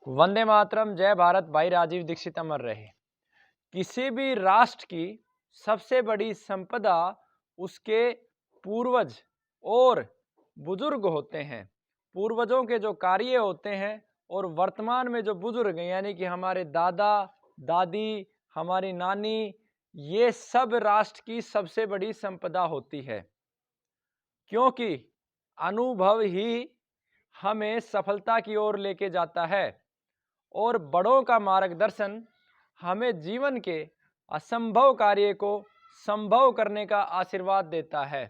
वंदे मातरम, जय भारत। भाई राजीव दीक्षित अमर रहे। किसी भी राष्ट्र की सबसे बड़ी संपदा उसके पूर्वज और बुजुर्ग होते हैं। पूर्वजों के जो कार्य होते हैं और वर्तमान में जो बुजुर्ग हैं यानी कि हमारे दादा दादी, हमारी नानी, ये सब राष्ट्र की सबसे बड़ी संपदा होती है, क्योंकि अनुभव ही हमें सफलता की ओर लेके जाता है और बड़ों का मार्गदर्शन हमें जीवन के असंभव कार्य को संभव करने का आशीर्वाद देता है।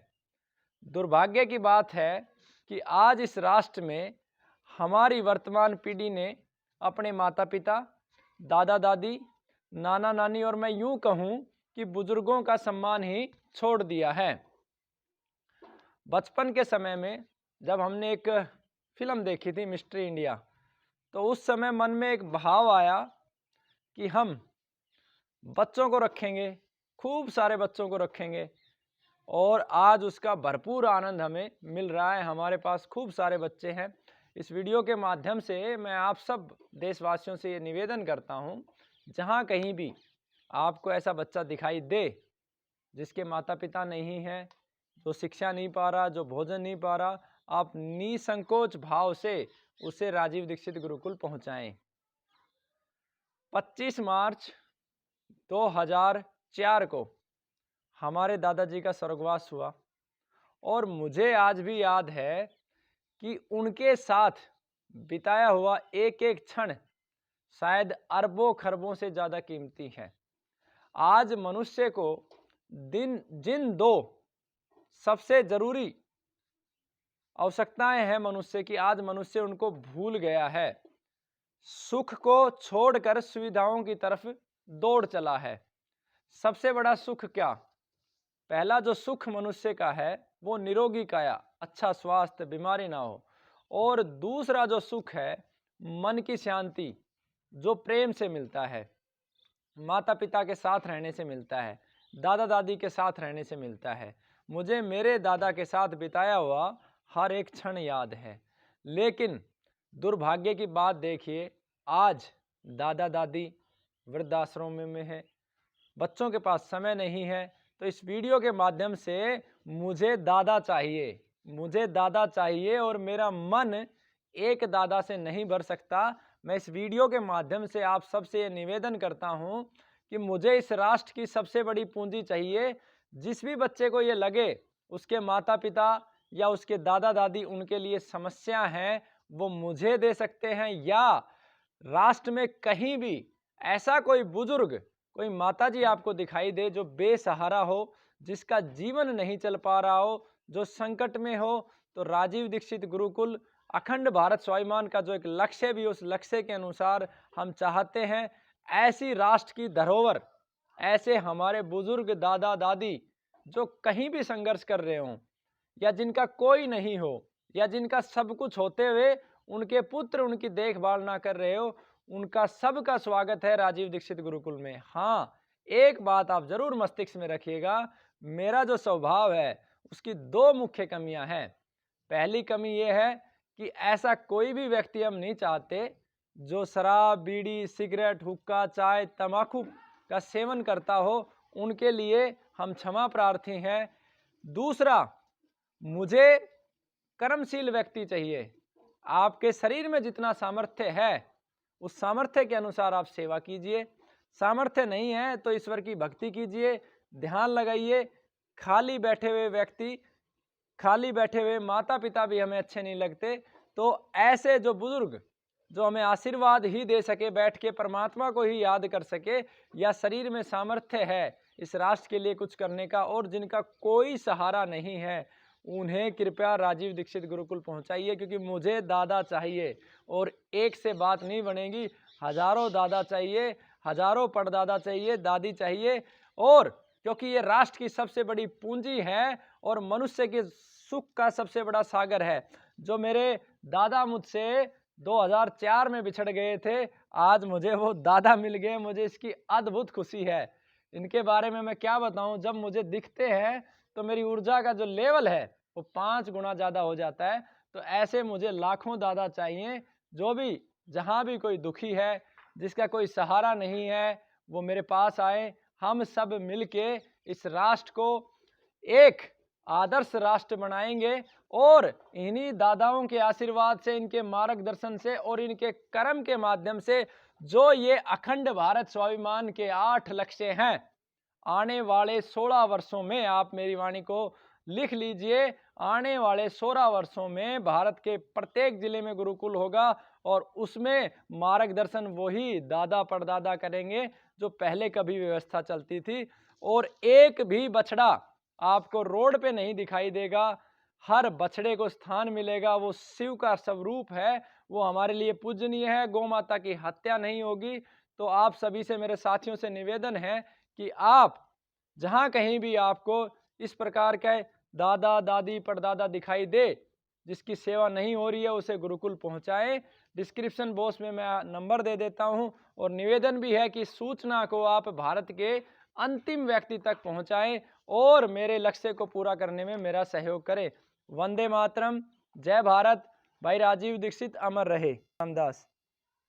दुर्भाग्य की बात है कि आज इस राष्ट्र में हमारी वर्तमान पीढ़ी ने अपने माता पिता, दादा दादी, नाना नानी और मैं यूं कहूं कि बुजुर्गों का सम्मान ही छोड़ दिया है। बचपन के समय में जब हमने एक फिल्म देखी थी मिस्ट्री इंडिया, तो उस समय मन में एक भाव आया कि हम बच्चों को रखेंगे, खूब सारे बच्चों को रखेंगे और आज उसका भरपूर आनंद हमें मिल रहा है। हमारे पास खूब सारे बच्चे हैं। इस वीडियो के माध्यम से मैं आप सब देशवासियों से ये निवेदन करता हूँ, जहाँ कहीं भी आपको ऐसा बच्चा दिखाई दे जिसके माता पिता नहीं हैं, जो शिक्षा नहीं पा रहा, जो भोजन नहीं पा रहा, आप निसंकोच भाव से उसे राजीव दीक्षित गुरुकुल पहुंचाएं। 25 मार्च 2004 को हमारे दादाजी का स्वर्गवास हुआ और मुझे आज भी याद है कि उनके साथ बिताया हुआ एक एक क्षण शायद अरबों खरबों से ज़्यादा कीमती है। आज मनुष्य को जिन दो सबसे जरूरी आवश्यकताएं हैं मनुष्य की, आज मनुष्य उनको भूल गया है। सुख को छोड़कर सुविधाओं की तरफ दौड़ चला है। सबसे बड़ा सुख क्या? पहला जो सुख मनुष्य का है वो निरोगी काया, अच्छा स्वास्थ्य, बीमारी ना हो। और दूसरा जो सुख है मन की शांति, जो प्रेम से मिलता है, माता पिता के साथ रहने से मिलता है, दादा दादी के साथ रहने से मिलता है। मुझे मेरे दादा के साथ बिताया हुआ हर एक क्षण याद है। लेकिन दुर्भाग्य की बात देखिए, आज दादा दादी वृद्धाश्रम में है, बच्चों के पास समय नहीं है। तो इस वीडियो के माध्यम से मुझे दादा चाहिए और मेरा मन एक दादा से नहीं भर सकता। मैं इस वीडियो के माध्यम से आप सबसे ये निवेदन करता हूं कि मुझे इस राष्ट्र की सबसे बड़ी पूंजी चाहिए। जिस भी बच्चे को ये लगे उसके माता पिता या उसके दादा दादी उनके लिए समस्या है, वो मुझे दे सकते हैं, या राष्ट्र में कहीं भी ऐसा कोई बुजुर्ग, कोई माताजी आपको दिखाई दे जो बेसहारा हो, जिसका जीवन नहीं चल पा रहा हो, जो संकट में हो, तो राजीव दीक्षित गुरुकुल अखंड भारत स्वाभिमान का जो एक लक्ष्य भी, उस लक्ष्य के अनुसार हम चाहते हैं ऐसी राष्ट्र की धरोहर, ऐसे हमारे बुजुर्ग दादा दादी जो कहीं भी संघर्ष कर रहे हों या जिनका कोई नहीं हो या जिनका सब कुछ होते हुए उनके पुत्र उनकी देखभाल ना कर रहे हो, उनका सबका स्वागत है राजीव दीक्षित गुरुकुल में। हाँ, एक बात आप जरूर मस्तिष्क में रखिएगा, मेरा जो स्वभाव है उसकी दो मुख्य कमियां हैं। पहली कमी यह है कि ऐसा कोई भी व्यक्ति हम नहीं चाहते जो शराब, बीड़ी, सिगरेट, हुक्का, चाय, तंबाकू का सेवन करता हो, उनके लिए हम क्षमा प्रार्थी हैं। दूसरा, मुझे कर्मशील व्यक्ति चाहिए। आपके शरीर में जितना सामर्थ्य है उस सामर्थ्य के अनुसार आप सेवा कीजिए। सामर्थ्य नहीं है तो ईश्वर की भक्ति कीजिए, ध्यान लगाइए। खाली बैठे हुए व्यक्ति, खाली बैठे हुए माता पिता भी हमें अच्छे नहीं लगते। तो ऐसे जो बुजुर्ग जो हमें आशीर्वाद ही दे सके, बैठ के परमात्मा को ही याद कर सके, या शरीर में सामर्थ्य है इस राष्ट्र के लिए कुछ करने का और जिनका कोई सहारा नहीं है, उन्हें कृपया राजीव दीक्षित गुरुकुल पहुंचाइए। क्योंकि मुझे दादा चाहिए और एक से बात नहीं बनेगी, हजारों दादा चाहिए, हजारों परदादा चाहिए, दादी चाहिए। और क्योंकि ये राष्ट्र की सबसे बड़ी पूंजी है और मनुष्य के सुख का सबसे बड़ा सागर है। जो मेरे दादा मुझसे 2004 में बिछड़ गए थे, आज मुझे वो दादा मिल गए, मुझे इसकी अद्भुत खुशी है। इनके बारे में मैं क्या बताऊं, जब मुझे दिखते हैं तो मेरी ऊर्जा का जो लेवल है वो 5 गुना ज़्यादा हो जाता है। तो ऐसे मुझे लाखों दादा चाहिए जो भी जहाँ भी कोई दुखी है, जिसका कोई सहारा नहीं है, वो मेरे पास आए। हम सब मिलके इस राष्ट्र को एक आदर्श राष्ट्र बनाएंगे और इन्हीं दादाओं के आशीर्वाद से, इनके मार्गदर्शन से और इनके कर्म के माध्यम से जो ये अखंड भारत स्वाभिमान के 8 लक्ष्य हैं, आने वाले 16 वर्षों में, आप मेरी वाणी को लिख लीजिए, आने वाले 16 वर्षों में भारत के प्रत्येक जिले में गुरुकुल होगा और उसमें मार्गदर्शन वही दादा परदादा करेंगे जो पहले कभी व्यवस्था चलती थी। और एक भी बछड़ा आपको रोड पे नहीं दिखाई देगा, हर बछड़े को स्थान मिलेगा। वो शिव का स्वरूप है, वो हमारे लिए पूजनीय है। गौ माता की हत्या नहीं होगी। तो आप सभी से, मेरे साथियों से निवेदन है कि आप जहाँ कहीं भी आपको इस प्रकार का दादा दादी परदादा दिखाई दे, जिसकी सेवा नहीं हो रही है, उसे गुरुकुल पहुँचाएं। डिस्क्रिप्शन बॉक्स में मैं नंबर दे देता हूँ और निवेदन भी है कि सूचना को आप भारत के अंतिम व्यक्ति तक पहुँचाएं और मेरे लक्ष्य को पूरा करने में मेरा सहयोग करें। वंदे मातरम, जय भारत। भाई राजीव दीक्षित अमर रहे। रामदास।